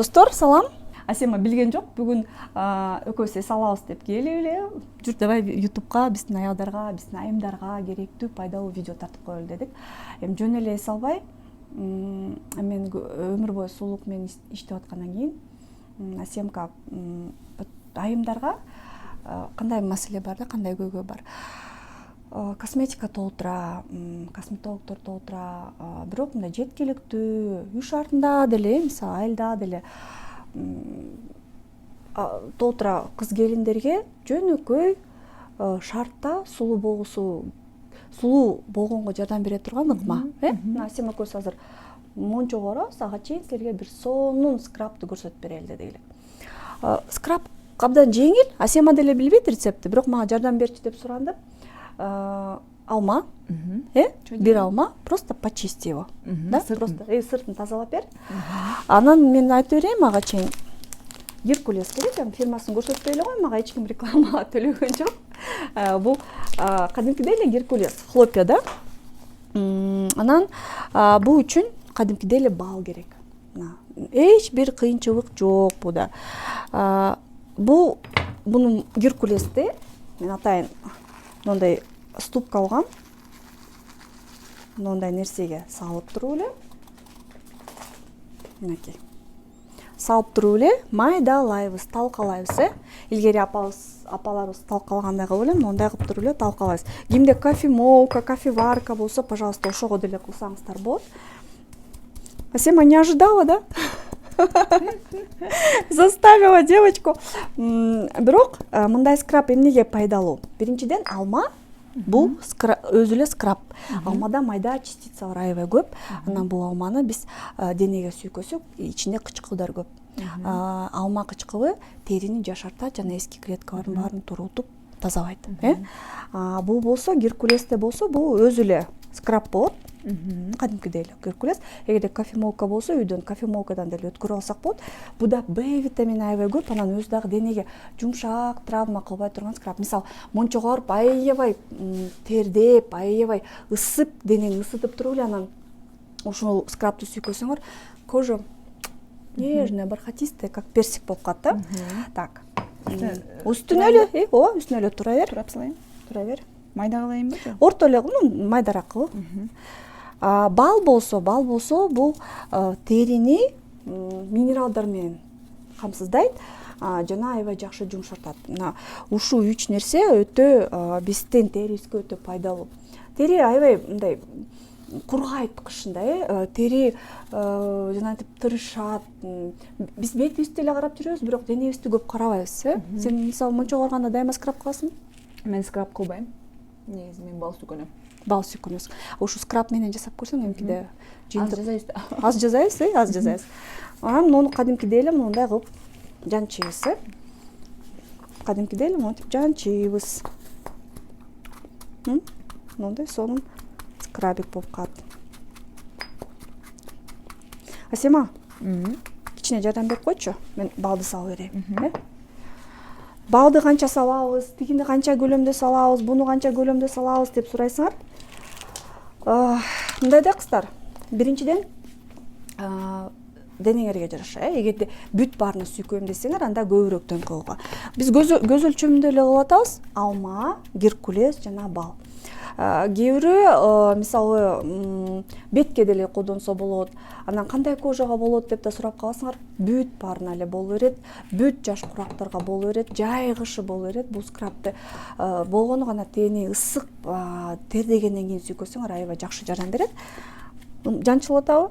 Достор, салам. Асема билген жок. Бүгүн экөөбүз эс алабыз деп келип эле. Жүр, давай YouTube'га, биздин аялдарга, биздин айымдарга керектүү, пайдалуу видео тартып коелу дедик. Эми жөн эле эс албай, мен өмүр бою сулуулук менен иштеп аткандан кийин Асемка айымдарга кандай маселе бар да, кандай көйгөй бар. Косметика толтура, косметологдор толтура, бирок мындай жеткиликтүү, үй шартында деле, мисалы айылда деле толтура кыз келиндерге жөнөкөй шартта сулуу болгонго жардам бере турган ыкма. Асем экөөбүз азыр мончо барабыз, ага чейин силерге бир сонун скрабты көрсөтүп берели дедик эле. Скраб абдан жеңил, Асема деле билбейт рецептти, бирок мага жардам берчи деп сурандым. Алма, бир алма, просто почисти его, да, просто сыртын тазалап бер. Анан мен айтып берейин, ага чейин Геркулес керек, фирмасын көрсөтпөй эле кой, мага эч ким рекламага төлөгөн жок. Бул кадимкидей эле Геркулес, хлопья, да. Анан бул үчүн кадимкидей эле бал керек. Эч бир кыйынчылык жок буда. Бунун Геркулести мен атайын мындай ступка алгам. Мындай нерсеге салып туруп эле. Мынакей. Салып туруп эле майдалайбыз, талкалайбыз, Илгери апаларыбыз талкалагандай кылып эле мондай кылып туруп эле талкалайбыз. Кимде кофемолка, кофеварка болсо, пожалуйста, ошого деле кылсаңыздар болот. Асема не ожидала, да? Заставила девочку. Бирок мындай скраб эмнеге пайдалуу? Биринчиден, алма бул өзү эле скраб. Алмада майда частица бар, аябай көп. Анан бул алманы биз денеге сүйкөсөк, ичинде кычкылдар көп. Алма кычкылы терини жашартат жана эски клеткалардын баарын турутуп тазалайт. Бул болсо, Геркулесте болсо, бул өзү эле скраб болот. Кадимкидей эле Геркулес. Эгерде кофемолка болсо, үйдөн кофемолкадан деле өткөрүп алсак болот. Буда Б витамини аябай көп, анан өзү дагы денеге жумшак, травма кылбай турган скраб. Мисалы, мончого барып аябай тердеп, аябай ысып, денени ысытып туруп эле анан ошол скрабты сүйкөсөңөр, кожа нежная, бархатистая, как персик болуп калат да. Так. Үстүнө эле, үстүнө эле тура бер. Турап салайын. Тура бер. Майда кылайынбы? Орто эле, майдараак кылып. Бал болсо, бул терини минералдар менен камсыздайт, жана аябай жакшы жумшартат. Ушул 3 нерсе өтө биздин терибизге өтө пайдалуу. Тери аябай мындай кургайт кышында, тери жанагынтип тырышат. Биз бетибизди эле карап жүрөбүз, бирок денебизди көп карабайбыз. Сен мисалы мончого барганда дайыма скраб кыласың? Мен скраб кылбайм. Негизи мен бал сүйкөнөм. Бал сүйкөнөсүң. Ошо скраб менен жасап көрсөң, эмкиде Аз жасайбыз. Аз жасайбыз, аз жасайбыз. Анан муну кадимкидей эле мындай кылып жанчыбыз, Кадимкидей эле монтип жанчыбыз. Мындай сонун скрабик болуп калат. Асема, кичине жардам берип койчу. Мен балды салып берейин. Балды канча салабыз, тигини канча көлөмдө салабыз, буну канча көлөмдө салабыз деп сурайсыңар. Мындай да кыздар, биринчиден денеңерге жараша. Эгерде бүт баарына сүйкөйм десеңер, анда көбүрөөк төңкөгө. Биз көз өлчөмүндө эле кылып атабыз. Алма, Геркулес жана бал. Кээ бирөө мисалы бетке деле колдонсо болот. Анан кандай кожага болот деп да сурап каласыңар. Бүт баарына эле боло берет, бүт жаш курактарга боло берет, жайгышы боло берет. Бул скрабты болгону гана тени ысык тердегенден кийин сүйкөсөңөр аябай жакшы жардам берет. Жанчылып атабы?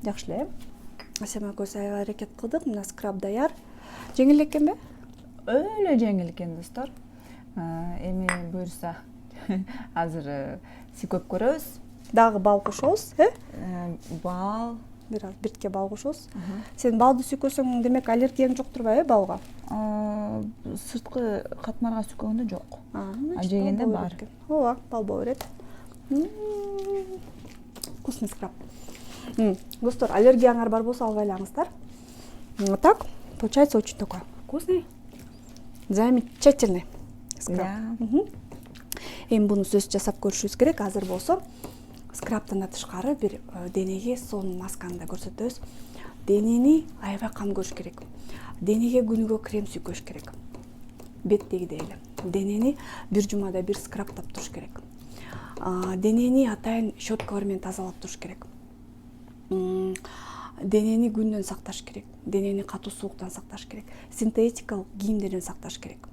Жакшы эле. Асема экөөбүз аябай аракет кылдык. Мына скраб даяр. Жеңил экенби? Өлө жеңил экен, достор. Эми буюрса азыр сүйкөп көрөбүз. Дагы бал кошобуз, Бал. Бирке бал кошобуз. Сен балды сүйкөсөң, демек аллергияң жок турбайбы балга? Сырткы катмарга сүйкөгөндө жок. Жегенде бар. Ооба, бал боло берет. Вкусный скраб. Достор, аллергияңар бар болсо албай элеңиздер. Так, получается очень такой вкусный, замечательный скраб. Эми буну сөз жасап көрүшүбүз керек. Азыр болсо скрабтан тышкары бир денеге сонун масканы да көрсөтөбүз. денени аябай кам көрүш керек. Денеге күнүгө крем сүйкөш керек. Беттегидей эле. Денени бир жумада бир скраптап туруш керек. Денени атайын щеткалар менен тазалап туруш керек. Денени күндөн сакташ керек. Денени катуу сууктан сакташ керек. Синтетикалык кийимдерден сакташ керек.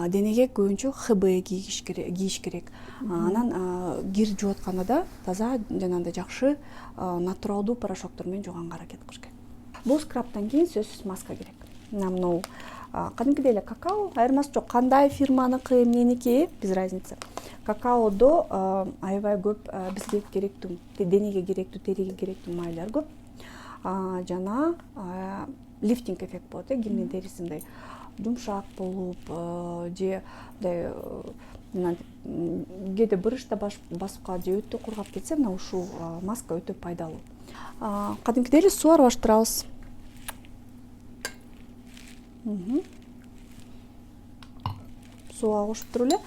Денеге көбүнчө ХБ кийиш керек. Анан кир жууатканда да таза жанагындай жакшы натуралдуу порошоктор менен жууганга аракет кылыш керек. Бул скраптан кийин сөзсүз маска керек. Мына кадимкидей эле какао, айырмасы жок. Кандай фирманыкы, эмненики, без разницы. Какаодо аябай көп бизге керектүү, денеге керектүү, териге керектүү майлар көп. Жана лифтинг эффект болот, кимдин териси мындай жумшак болуп, же мындай кээде брышта басып калат, же өтө кургап кетсе, мына ушул маска өтө пайдалуу. Кадимкидей эле суу аралаштырабыз. Сууга кошуп туруп эле.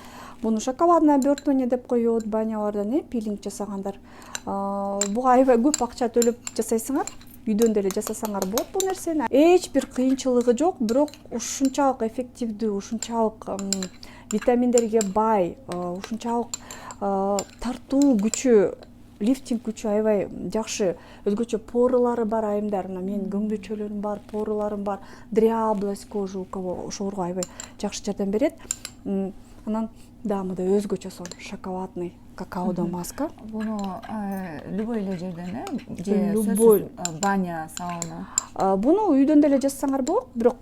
Муну шоколадное обертывание деп коет банялардан, пилинг жасагандар. Буга аябай көп акча төлөп жасайсыңар. Үйдөн деле жасасаңар болот бул нерсени. Эч бир кыйынчылыгы жок, бирок ушунчалык эффективдүү, ушунчалык витаминдерге бай, ушунчалык тартуу күчү, лифтинг күчү аябай жакшы. Өзгөчө порылары бар айымдар, мына менин көңдөчөлөрүм бар, порыларым бар, дряблость кожи, у кого ошолорго аябай жакшы жардам берет. Анан дагы мындай өзгөчө сон шоколадный какаодо маска. Буну любой эле жерден, же любой баня, сауна. Буну үйдөн деле жасасаңар болот, бирок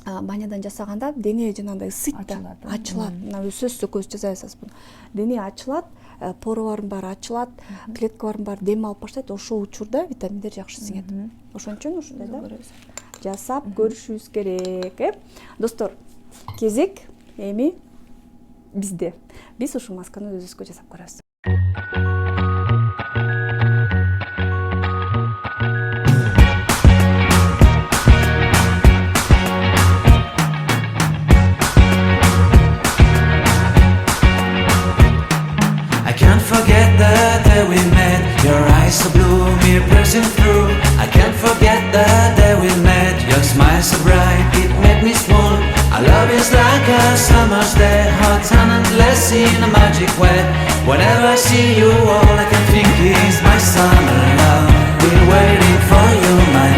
банядан жасаганда дене жанагындай ысыйт да, ачылат. Мына сөзсүз көз жасай аласыз буну. Дене ачылат, поролордун баары ачылат, клеткалардын баары дем алып баштайт. Ошол учурда витаминдер жакшы сиңет. Ошон үчүн ушундай да жасап көрүшүбүз керек. Достор, кезек эми бизде. Биз ушул масканы өзүбүзгө жасап көрөбүз. I can't forget the day we met. Your eyes so blue, me pressing through. I can't forget the day we met. Your smile so bright, it made me swoon. Our love is like a summer's day, hot and endless in a magic way. Whenever I see you, all I can think is my summer love. Been waiting for you, my love.